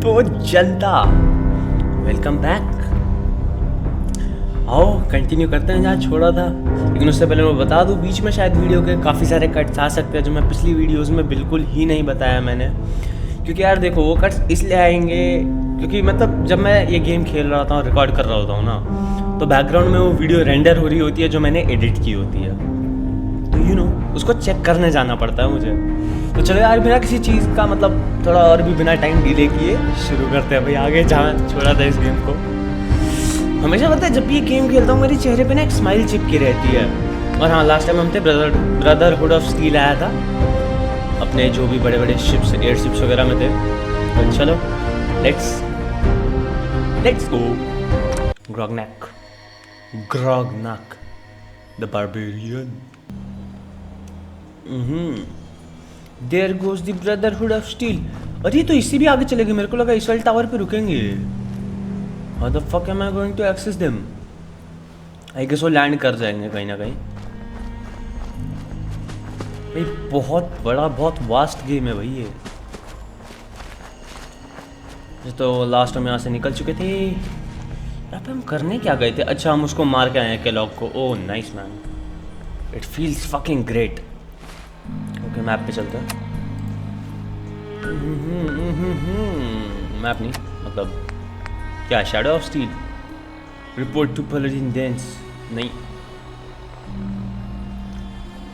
को जनता, welcome back. आओ continue करते हैं जहाँ छोड़ा था। लेकिन उससे पहले मैं बता दूँ, बीच में शायद वीडियो के काफ़ी सारे कट्स आ सकते हैं जो मैं पिछली वीडियोस में बिल्कुल ही नहीं बताया मैंने। क्योंकि यार देखो, वो कट्स इसलिए आएंगे क्योंकि मतलब जब मैं ये गेम खेल रहा होता हूँ, रिकॉर्ड कर रहा होता हूँ ना, तो बैकग्राउंड में वो वीडियो रेंडर हो रही होती है जो मैंने एडिट की होती है। तो उसको चेक करने जाना पड़ता है मुझे। तो चलो यार, बिना किसी चीज़ का मतलब थोड़ा और भी बिना टाइम डिले किए शुरू करते हैं भाई आगे जहाँ छोड़ा था इस गेम को। हमेशा पता है जब भी ये गेम खेलता हूँ मेरे चेहरे पे ना एक स्माइल चिपकी रहती है। और हाँ, लास्ट टाइम हम थे ब्रदरहुड ऑफ स्टील आया था अपने जो भी बड़े बड़े शिप्स, एयरशिप्स वगैरह में थे। तो चलो let's go. Grognak the barbarian. There goes the brotherhood of steel. अरे तो इससे भी आगे चलेगी, मेरे को लगा इस वाले टावर पे रुकेंगे। How the fuck am I going to access them? I guess वो लैंड कर जाएंगे कहीं ना कहीं। भाई बहुत बड़ा, बहुत वास्ट गेम है भाई ये। तो लास्ट में यहाँ से निकल चुके थे। यहाँ पे हम करने क्या गए थे? अच्छा, हम उसको मार के आए हैं केलॉग को। Oh nice man, it feels fucking great. Okay, map पे चलते हैं। मैप नहीं, मतलब क्या? Shadow of steel, report to Paladin Danse. नहीं,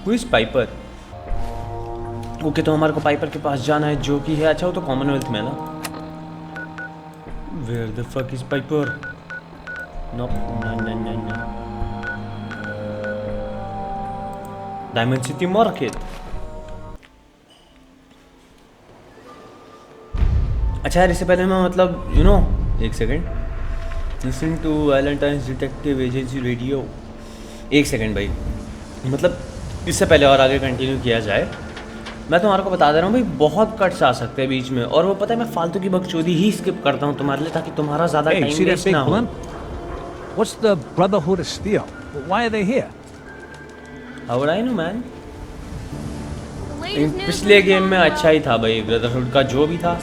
हु इज पाइपर? ओके, तो हमारे को पाइपर के पास जाना है जो कि है, अच्छा वो तो कॉमनवेल्थ में ना। Where the fuck is Piper? No, Diamond City market. अच्छा यार, इससे पहले मैं मतलब एक second, listen to Valentine's detective agency radio. एक सेकेंड भाई, मतलब इससे पहले और आगे कंटिन्यू किया जाए, मैं तुम्हारे को बता दे रहा हूँ भाई, बहुत कट्स आ सकते हैं बीच में। और वो पता है, मैं फालतू की बकचोदी ही स्किप करता हूँ तुम्हारे लिए, ताकि तुम्हारा ज़्यादा टाइम वेस्ट ना हो। What's the Brotherhood of Steel? Why are they here? How would I know, man? पिछले गेम में अच्छा ही था भाई, ब्रदरहुड का जो भी था,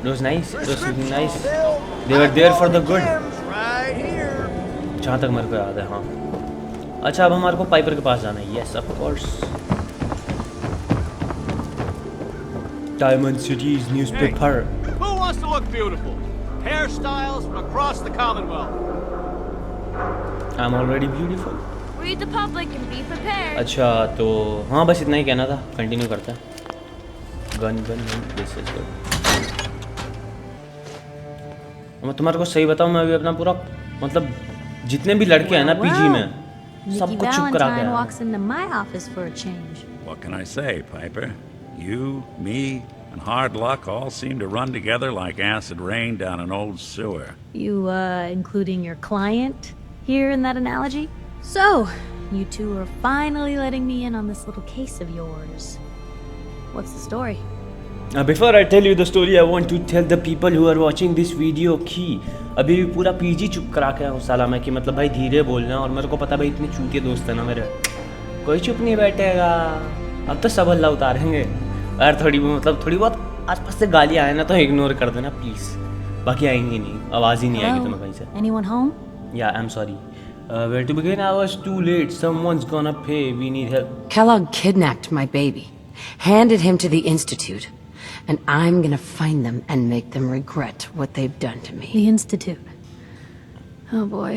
it was nice, it was really nice. They were there for the good. जहाँ तक मेरे को याद है, हाँ। अच्छा, अब हमारे को पाइपर के पास जाना है। Yes, of course. Diamond City's newspaper. Hey, who wants to look beautiful? Hairstyles from across the Commonwealth. I'm already beautiful. Read the public and be prepared. अच्छा, तो हाँ बस इतना ही कहना था। कंटिन्यू करते हैं। Gun this is good. मैं तुम्हारे को सही बताऊँ, मैं अभी अपना पूरा मतलब जितने भी लड़के हैं ना पीजी में, सबको चुप करा के walks into my office for a change. What can I say, Piper? You, me, and hard luck all seem to run together like acid rain down an old sewer. You, including your client here in that analogy? So, you two are finally letting me in on this little case of yours. What's the story? Before I tell you the story, I want to tell the people who are watching this video कि अभी भी पूरा PG चुप करा के हूँ साला मैं, कि मतलब भाई धीरे बोलना। और मेरे को पता भाई इतने चूतिए दोस्त है ना मेरे, कोई चुप नहीं बैठेगा। अब तो सब हल्ला उतारेंगे यार। थोड़ी बहुत आसपास से गालियाँ आए ना तो इग्नोर कर देना प्लीज़, बाकी आएंगी नहीं, आवाज़ ही नहीं आएगी तुम्हें कहीं से। Anyone home? Yeah, I'm sorry. Where to begin? I was too late. Someone's gonna pay. We need help. Kellogg kidnapped my baby, handed him to the Institute, and I'm gonna find them and make them regret what they've done to me. The Institute. Oh boy.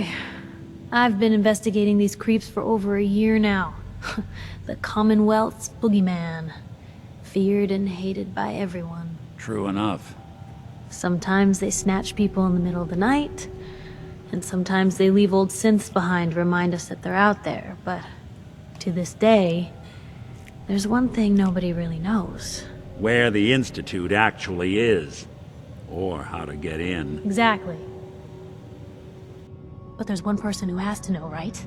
I've been investigating these creeps for over a year now. The Commonwealth's boogeyman. Feared and hated by everyone. True enough. Sometimes they snatch people in the middle of the night. And sometimes they leave old synths behind to remind us that they're out there. But to this day, there's one thing nobody really knows. Where the Institute actually is. Or how to get in. Exactly. But there's one person who has to know, right?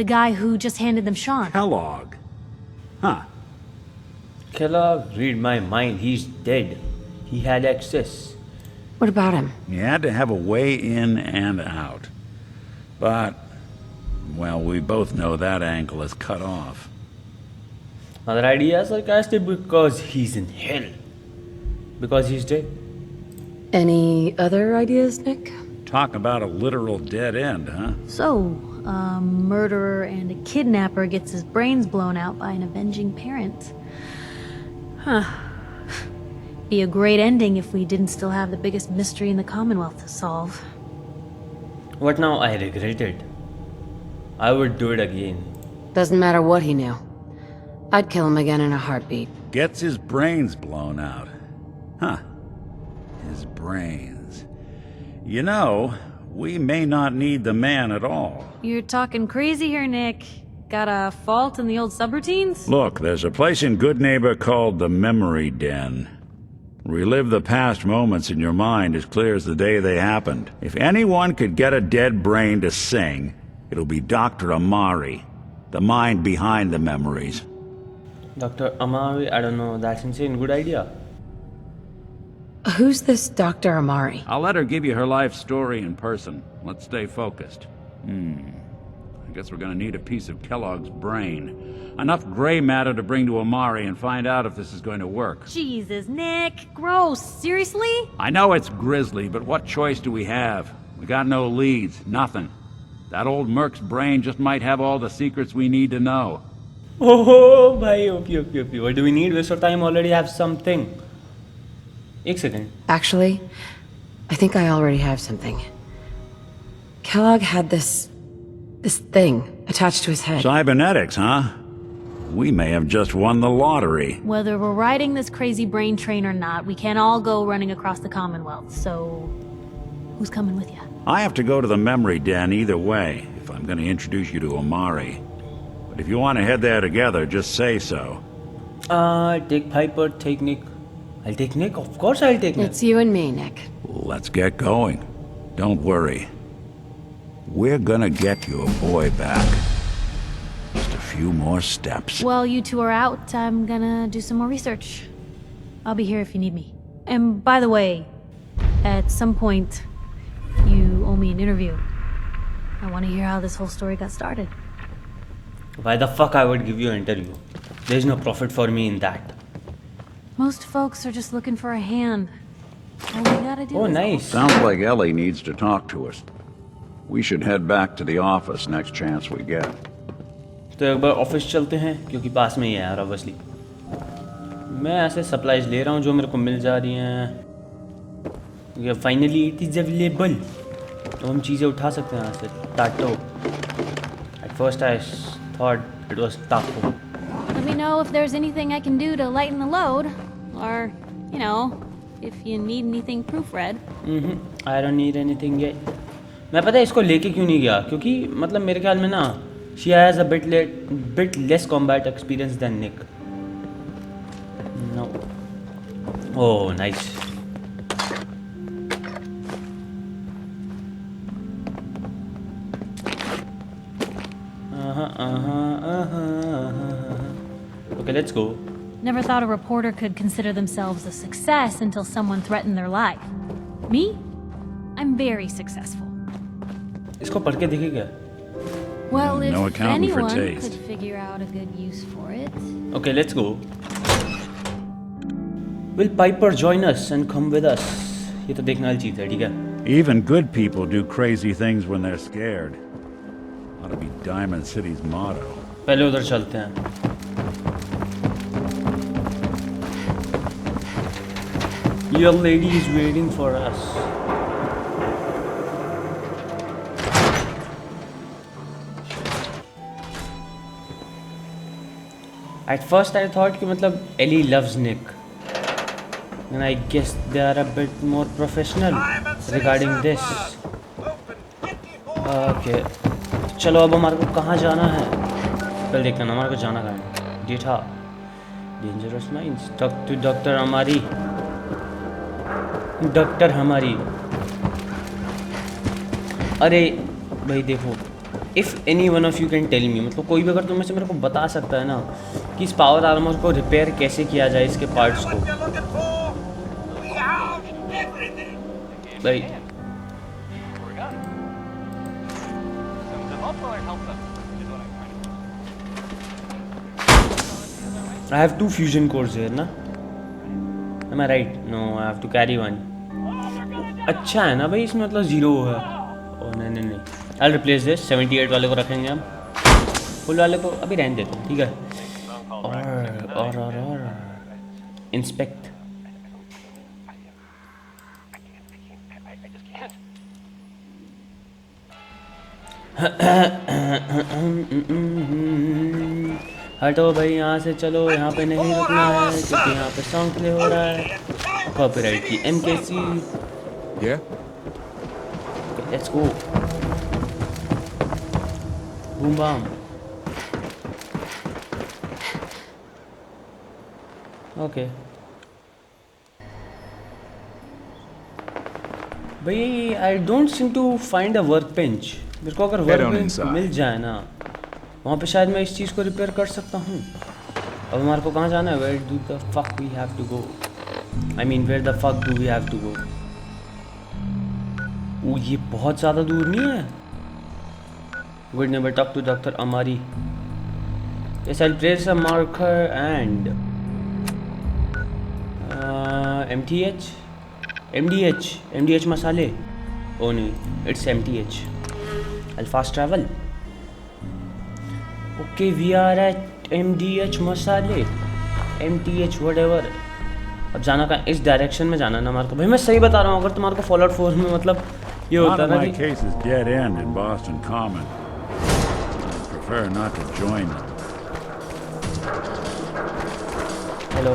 The guy who just handed them Sean. Kellogg. Huh. Kellogg, read my mind. He's dead. He had access. What about him? He had to have a way in and out. But, well, we both know that angle is cut off. Another idea, sarcastic, because he's in hell. Because he's dead. Any other ideas, Nick? Talk about a literal dead end, huh? So, a murderer and a kidnapper gets his brains blown out by an avenging parent. Huh. Be a great ending if we didn't still have the biggest mystery in the Commonwealth to solve. What now? I regret it. I would do it again. Doesn't matter what he knew. I'd kill him again in a heartbeat. Gets his brains blown out. Huh. His brains. You know, we may not need the man at all. You're talking crazy here, Nick. Got a fault in the old subroutines? Look, there's a place in Good Neighbor called the Memory Den. Relive the past moments in your mind as clear as the day they happened. If anyone could get a dead brain to sing, it'll be Dr. Amari, the mind behind the memories. Dr. Amari, I don't know, that's insane. Good idea. Who's this Dr. Amari? I'll let her give you her life story in person. Let's stay focused. I guess we're gonna need a piece of Kellogg's brain. Enough gray matter to bring to Amari and find out if this is going to work. Jesus, Nick. Gross. Seriously? I know it's grisly, but what choice do we have? We got no leads, nothing. That old Merc's brain just might have all the secrets we need to know. Oh, bhai, okay. What do we need? Waste of time, already have something. Ek second. Actually, I think I already have something. Kellogg had this thing attached to his head. Cybernetics, huh? We may have just won the lottery. Whether we're riding this crazy brain train or not, we can't all go running across the Commonwealth, so who's coming with you? I have to go to the Memory Den either way, if I'm going to introduce you to Amari. But if you want to head there together, just say so. Take Piper, take Nick. I'll take Nick, of course I'll take Nick. It's you and me, Nick. Let's get going. Don't worry. We're gonna get your boy back. Just a few more steps. While you two are out, I'm gonna do some more research. I'll be here if you need me. And by the way, at some point, you owe me an interview. I want to hear how this whole story got started. Why the fuck I would give you an interview? There's no profit for me in that. Most folks are just looking for a hand. All we gotta do Oh, is... nice. Sounds like Ellie needs to talk to us. We should head back to the office next chance we get. तो एक बार office चलते हैं क्योंकि पास में ही है यार obviously. मैं ऐसे सप्लाईज ले रहा हूँ जो मेरे को मिल जा रही हैं. ये फाइनली इट इज़ अवेलेबल. तो हम चीज़ें उठा सकते हैं यहाँ से. टाटो. At first I thought it was taco. Let me know if there's anything I can do to lighten the load. Or, you know, if you need anything proofread. I don't need anything yet. मैं पता है इसको लेके क्यों नहीं गया क्योंकि मतलब मेरे ख्याल में ना she has a bit less combat experience than Nick. No. Oh, nice. Okay, let's go. Never thought a reporter could consider themselves a success until someone threatened their life. Me? I'm very successful. इसको पढ़ के देखेगा. Well, if No accounting for anyone taste. could figure out a good use for it. Okay, let's go. Will Piper join us and come with us? ये तो देखने वाली चीज़ है, ठीक है? Even good people do crazy things when they're scared. Ought to be Diamond City's motto. पहले उधर चलते हैं. Your lady is waiting for us. At first I thought कि मतलब Ellie loves Nick. And I guess they are a bit more professional regarding this. Okay. चलो अब हमारे को कहाँ जाना है? पहले देखते हैं हमारे को जाना कहाँ है. Data. Dangerous minds. Talk to Dr. Amari. Dr. Amari. अरे भाई देखो. If any one of you can tell me, मतलब कोई भी अगर तुम में से मेरे को बता सकता है ना कि इस पावर आर्मर को रिपेयर कैसे किया जाए इसके पार्ट्स को. भाई I have 2 fusion cores here, na? Am I right? No, I have to carry one. अच्छा है ना भाई, इसमें मतलब 0 है। ओ नहीं नहीं नहीं, आई रिप्लेस दिस। 78 वाले को रखेंगे हम, फुल वाले को अभी रहने देते हैं, ठीक है। और इंस्पेक्ट। हटो भाई यहाँ से, चलो यहाँ पे नहीं रुकना है क्योंकि यहाँ पे सॉन्ग प्ले हो रहा है कॉपीराइट की MKC। Let's go, boom bam. Okay भाई, I don't seem to find a workbench. मेरे को अगर वर्क बेंच मिल जाए ना, वहाँ पे शायद मैं इस चीज़ को रिपेयर कर सकता हूँ। अब हमारे को कहाँ जाना है? Where do the fuck we have to go? I mean where the fuck do we have to go? ओ ये बहुत ज़्यादा दूर नहीं है। Good neighbour talk to doctor अमारी। Yes I place a marker and MDH मसाले। ओ नहीं, it's MTH। I'll fast travel. Okay, we are at MDH मसाले, MTH whatever। अब जाना कहाँ? इस डायरेक्शन में जाना ना हमारे को। भाई मैं सही बता रहा हूँ, अगर तुम्हारे को Fallout 4 में मतलब ये होता ना कि cases dead end in Boston Common. I prefer not to join them. Hello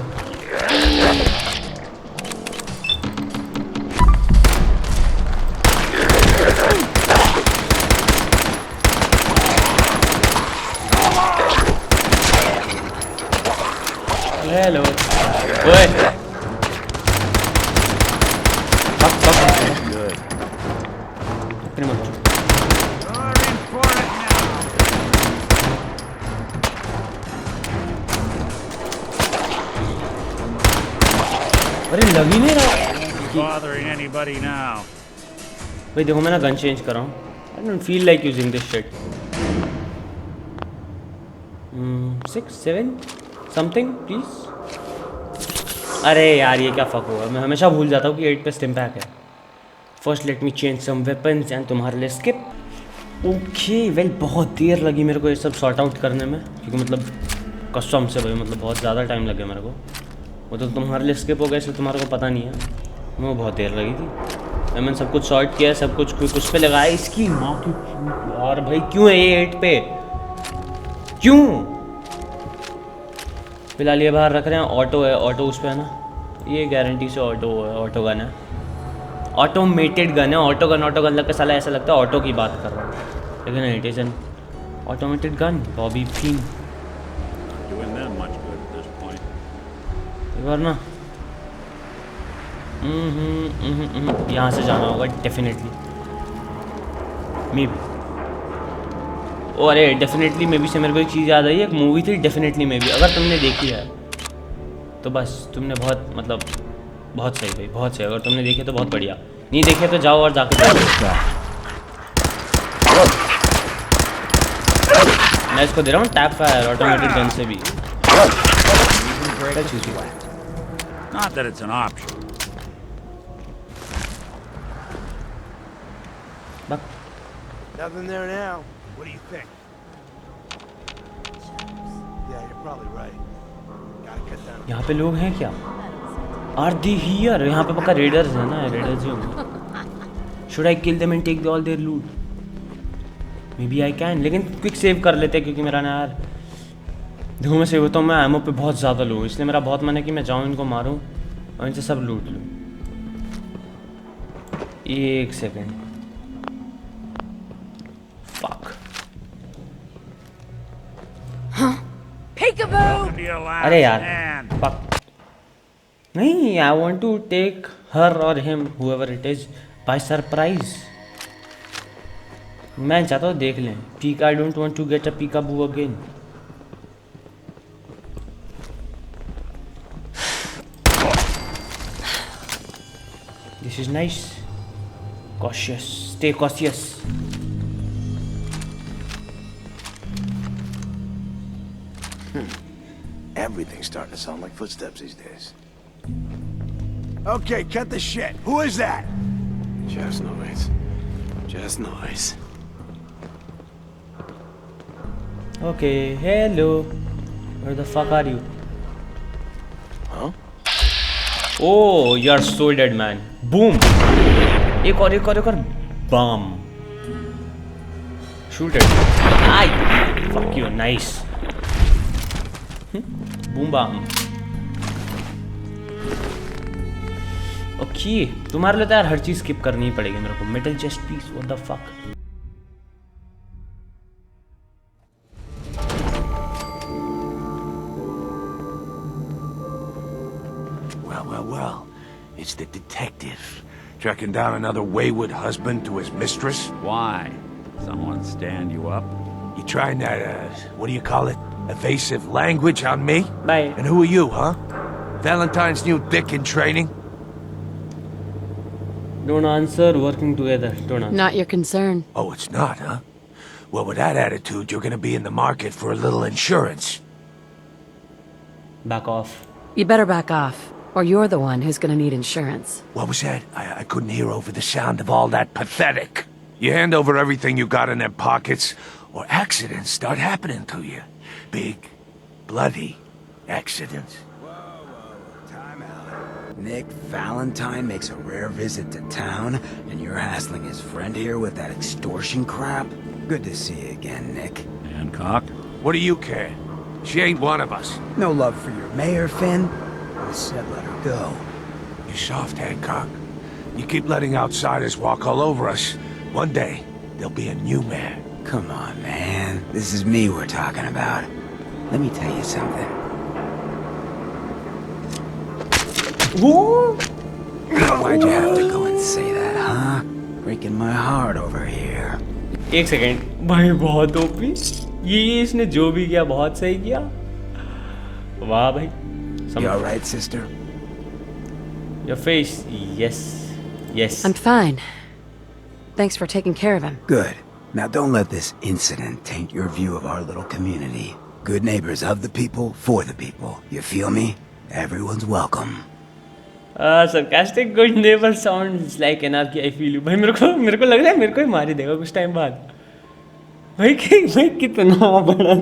hello ओए अरे लग ही नहीं रहा। Bothering anybody now? भाई देखो मैं ना गन चेंज कर रहा हूँ। I don't feel like using this shit. 6, 7 something please। अरे यार ये क्या फक होगा, मैं हमेशा भूल जाता हूँ कि 8 पे स्टिम पैक है। First let me change some weapons and तुम्हारे लिए स्किप। ओके वेल, बहुत देर लगी मेरे को ये सब सॉर्ट आउट करने में, क्योंकि मतलब कसम से भाई मतलब बहुत ज़्यादा टाइम लग गया मेरे को। वो तो तुम्हारे लिए स्किप हो गया इसलिए तुम्हारे को पता नहीं है, वो बहुत देर लगी थी। मैंने सब कुछ सॉर्ट किया, सब कुछ उस पर लगाया। इसकी माँ की यार भाई क्यों है ये 8 पे, क्यों? फिलहाल ये बाहर रख रहे हैं। ऑटो है, ऑटो उस पर है ना, ये गारंटी से ऑटो है, ऑटो गन है, ऑटोमेटेड गन है। ऑटो गन लग के साला ऐसा लगता है ऑटो की बात कर रहा हूँ, लेकिन it is an automated gun. Bobby Finn एक बार ना यहाँ से जाना होगा डेफिनेटली, मे बी। ओ अरे डेफिनेटली मे बी से मेरे को एक चीज़ याद आई, एक मूवी थी डेफिनेटली मे बी, अगर तुमने देखी है तो बस तुमने बहुत मतलब बहुत सही भाई, बहुत सही। अगर तुमने देखे तो बहुत बढ़िया, नहीं देखे तो जाओ और जाके देखो। मैं इसको दे रहा हूँ टैप फायर ऑटोमेटेड गन से भी। Not that it's an option. Nothing there now. What do you think? Yeah, you're probably right. Gotta cut down. यहाँ पे लोग हैं क्या? Are they here? यहाँ पे पक्का रेडर्स है ना, रेडर्स ही होंगे। Should I kill them and take all their loot? Maybe I can, लेकिन क्विक सेव कर लेते हैं क्योंकि मेरा ना यार देखो मैं सेव होता हूँ, मैं एमओ पे बहुत ज़्यादा लो, इसलिए मेरा बहुत मन है कि मैं जाऊँ इनको मारूँ और इनसे सब लूट लूँ। एक सेकेंड, फक। अरे यार फक नहीं, I want to take her or him however it is by surprise. मैं चाहता हूँ देख लें पीका। I don't want to get a peekaboo again. This is nice. Cautious. Stay cautious. Everything's starting to sound like footsteps these days. Okay, cut the shit. Who is that? Just noise. Just noise. Okay, hello. Where the fuck are you? Huh? Oh, you're so dead, man. Boom. एक और Bam. Shoot it. Aye. Fuck you. Nice. Boom bam. Okay तुम्हारे लिए तो यार हर चीज skip करनी ही पड़ेगी मेरे को. Metal chest piece, what the fuck. Well. It's the detective. Tracking down another wayward husband to his mistress. Why? Someone stand you up? You trying that, what do you call it? Evasive language on me? Bye. And who are you, huh? Valentine's new dick in training? Don't answer, working together. Don't answer. Not your concern. Oh, it's not, huh? Well, with that attitude, you're gonna be in the market for a little insurance. Back off. You better back off, or you're the one who's gonna need insurance. What was that? I couldn't hear over the sound of all that pathetic. You hand over everything you got in them pockets, or accidents start happening to you. Big, bloody accidents. Time out. Nick Valentine makes a rare visit to town, and you're hassling his friend here with that extortion crap? Good to see you again, Nick. Hancock? What do you care? She ain't one of us. No love for your mayor, Finn? I said let her go. You're soft, Hancock. You keep letting outsiders walk all over us. One day, there'll be a new man. Come on, man. This is me we're talking about. Let me tell you something. Whoa! Why'd you have to go and say that, huh? Breaking my heart over here. एक second भाई, बहुत OP. ये इसने जो भी किया बहुत सही किया. वाह भाई. You alright, sister? Your face. Yes. Yes. I'm fine. Thanks for taking care of him. Good. Now don't let this incident taint your view of our little community. Good neighbors of the people, for the people. You feel me? Everyone's welcome. Sarcastic good neighbor sounds like anarchy. I feel you. भाई मेरे को लग रहा है मेरे को ही मार ही देगा कुछ टाइम बाद. भाई कितना बड़ा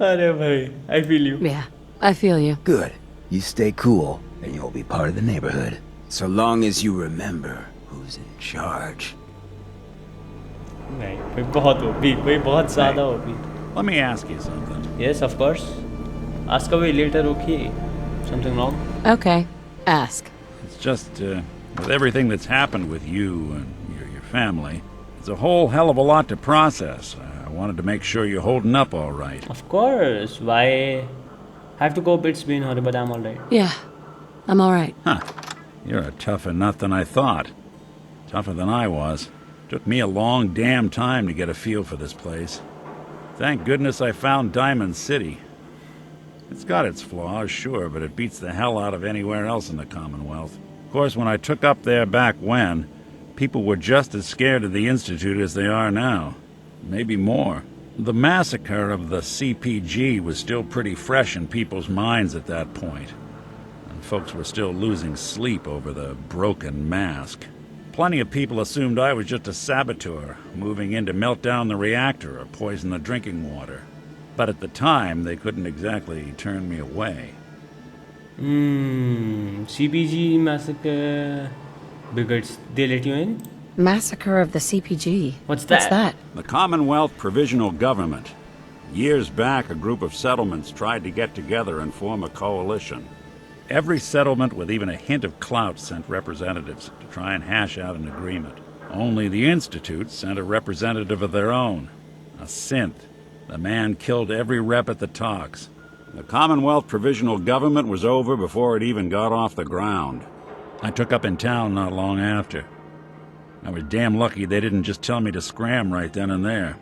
अरे भाई, I feel you. Yeah, I feel you. Good. You stay cool, and you'll be part of the neighborhood. So long as you remember who's in charge. नहीं भाई, बहुत ओपी भाई, बहुत ज़्यादा OP. Let me ask you something. Yes, of course. Ask away later, okay? Something wrong? Okay, ask. It's just, with everything that's happened with you and your family, it's a whole hell of a lot to process. I wanted to make sure you're holding up all right. Of course. Why? Have to cope. It's been horrible, but I'm all right. Yeah, I'm all right. Huh. You're a tougher nut than I thought. Tougher than I was. Took me a long damn time to get a feel for this place. Thank goodness I found Diamond City. It's got its flaws, sure, but it beats the hell out of anywhere else in the Commonwealth. Of course, when I took up there back when, people were just as scared of the Institute as they are now. Maybe more. The massacre of the CPG was still pretty fresh in people's minds at that point. And folks were still losing sleep over the broken mask. Plenty of people assumed I was just a saboteur, moving in to melt down the reactor or poison the drinking water. But at the time, they couldn't exactly turn me away. CPG massacre bigots. They let you in? Massacre of the CPG. What's that? The Commonwealth Provisional Government. Years back, a group of settlements tried to get together and form a coalition. Every settlement with even a hint of clout sent representatives to try and hash out an agreement. Only the Institute sent a representative of their own, a synth. The man killed every rep at the talks. The Commonwealth Provisional Government was over before it even got off the ground. I took up in town not long after. I was damn lucky they didn't just tell me to scram right then and there.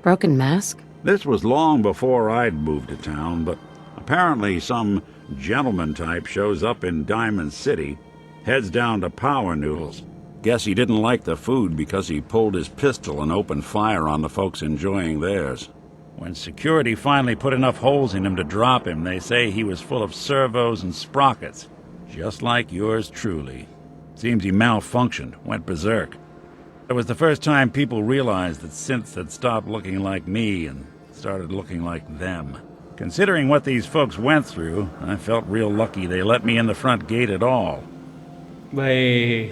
Broken mask? This was long before I'd moved to town, but apparently some gentleman type shows up in Diamond City, heads down to Power Noodles. Guess he didn't like the food because he pulled his pistol and opened fire on the folks enjoying theirs. When security finally put enough holes in him to drop him, they say he was full of servos and sprockets, just like yours truly. Seems he malfunctioned, went berserk. It was the first time people realized that synths had stopped looking like me and started looking like them. Considering what these folks went through, I felt real lucky they let me in the front gate at all. Why'd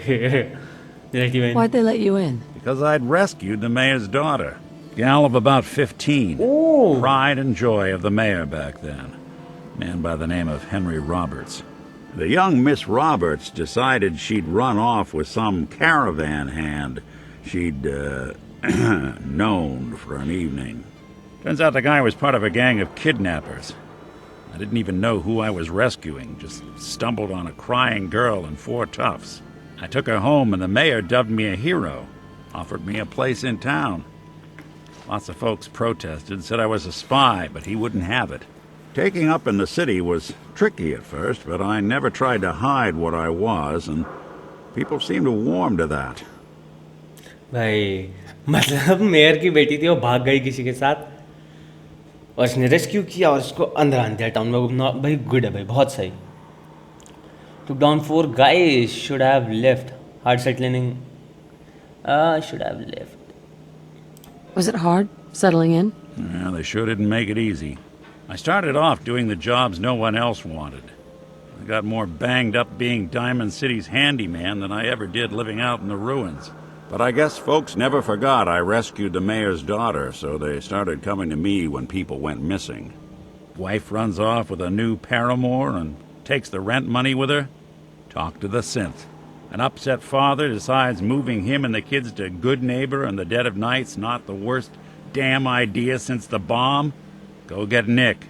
they let you in? Because I'd rescued the mayor's daughter. Gal of about 15. Ooh. Pride and joy of the mayor back then. Man by the name of Henry Roberts. The young Miss Roberts decided she'd run off with some caravan hand she'd, known for an evening. Turns out the guy was part of a gang of kidnappers. I didn't even know who I was rescuing, just stumbled on a crying girl and 4 toughs. I took her home and the mayor dubbed me a hero, offered me a place in town. Lots of folks protested, said I was a spy, but he wouldn't have it. Taking up in the city was tricky at first, but I never tried to hide what I was, and people seemed to warm to that. भाई मतलब mayor की बेटी थी, वो भाग गई किसी के साथ और इसने रेस्क्यू किया और इसको अंदर आने दिया टाउन में। भाई गुड है भाई, बहुत सही। Took down 4 guys, should have left. Hard settling. Should have left. Was it hard settling in? Yeah, they sure didn't make it easy. I started off doing the jobs no one else wanted. I got more banged up being Diamond City's handyman than I ever did living out in the ruins. But I guess folks never forgot I rescued the mayor's daughter, so they started coming to me when people went missing. Wife runs off with a new paramour and takes the rent money with her. Talk to the synth. An upset father decides moving him and the kids to Good Neighbor in the dead of night's not the worst damn idea since the bomb. Go get Nick.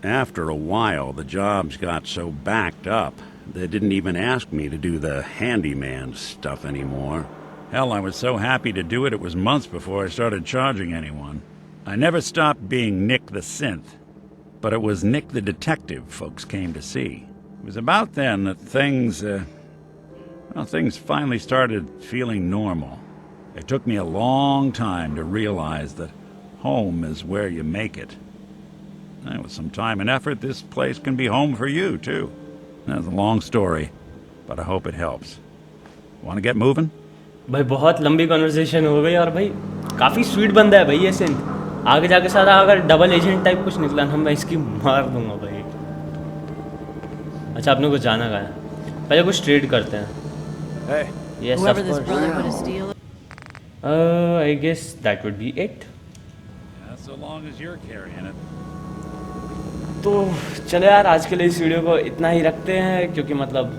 After a while, the jobs got so backed up, they didn't even ask me to do the handyman stuff anymore. Hell, I was so happy to do it, it was months before I started charging anyone. I never stopped being Nick the synth, but it was Nick the detective folks came to see. It was about then that things finally started feeling normal. It took me a long time to realize that home is where you make it. And with some time and effort, this place can be home for you, too. That's a long story, but I hope it helps. Want to get moving? भाई बहुत लंबी conversation हो गई और भाई काफ़ी sweet बंदा है भाई ये सिंध। आगे जाके सारा अगर डबल एजेंट टाइप कुछ निकला ना, मैं इसकी मार दूंगा भाई। अच्छा, आपने कुछ जाना कहा है, पहले कुछ ट्रेड करते हैं। Yes, of course. I guess that would be it. So long as you're carrying it. तो चलो यार, आज के लिए इस वीडियो को इतना ही रखते हैं, क्योंकि मतलब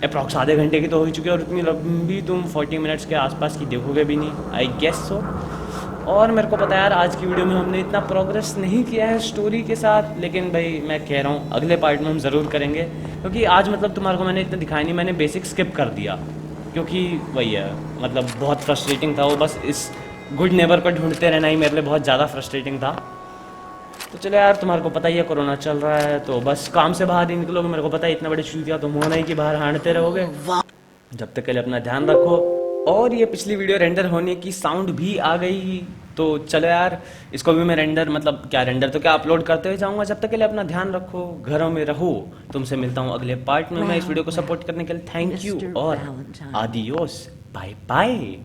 अप्रॉक्स आधे घंटे की तो हो चुकी है और इतनी लंबी तुम 40 मिनट्स के आसपास की देखोगे भी नहीं, आई गेस सो। और मेरे को पता है यार, आज की वीडियो में हमने इतना प्रोग्रेस नहीं किया है स्टोरी के साथ, लेकिन भाई मैं कह रहा हूँ अगले पार्ट में हम ज़रूर करेंगे, क्योंकि आज मतलब तुम्हारे को मैंने इतना दिखाया नहीं, मैंने बेसिक स्किप कर दिया, क्योंकि वही है मतलब बहुत फ्रस्ट्रेटिंग था वो। बस इस गुड नेबर को ढूंढते रहना ही मेरे लिए बहुत ज़्यादा फ्रस्ट्रेटिंग था। तो चलो यार, तुम्हारे को पता ही है कोरोना चल रहा है, तो बस काम से बाहर ही निकलोगे, मेरे को पता है इतना बड़े चूतिया तुम होना ही कि बाहर हांडते रहोगे। जब तक के लिए अपना ध्यान रखो। और ये पिछली वीडियो रेंडर होने की साउंड भी आ गई, तो चलो यार इसको भी मैं रेंडर तो क्या अपलोड करते हुए जाऊँगा। जब तक के लिए अपना ध्यान रखो, घरों में रहो। तुमसे मिलता हूँ अगले पार्ट में। मैं इस वीडियो को सपोर्ट करने के लिए थैंक यू और आदियोस, बाय बाय।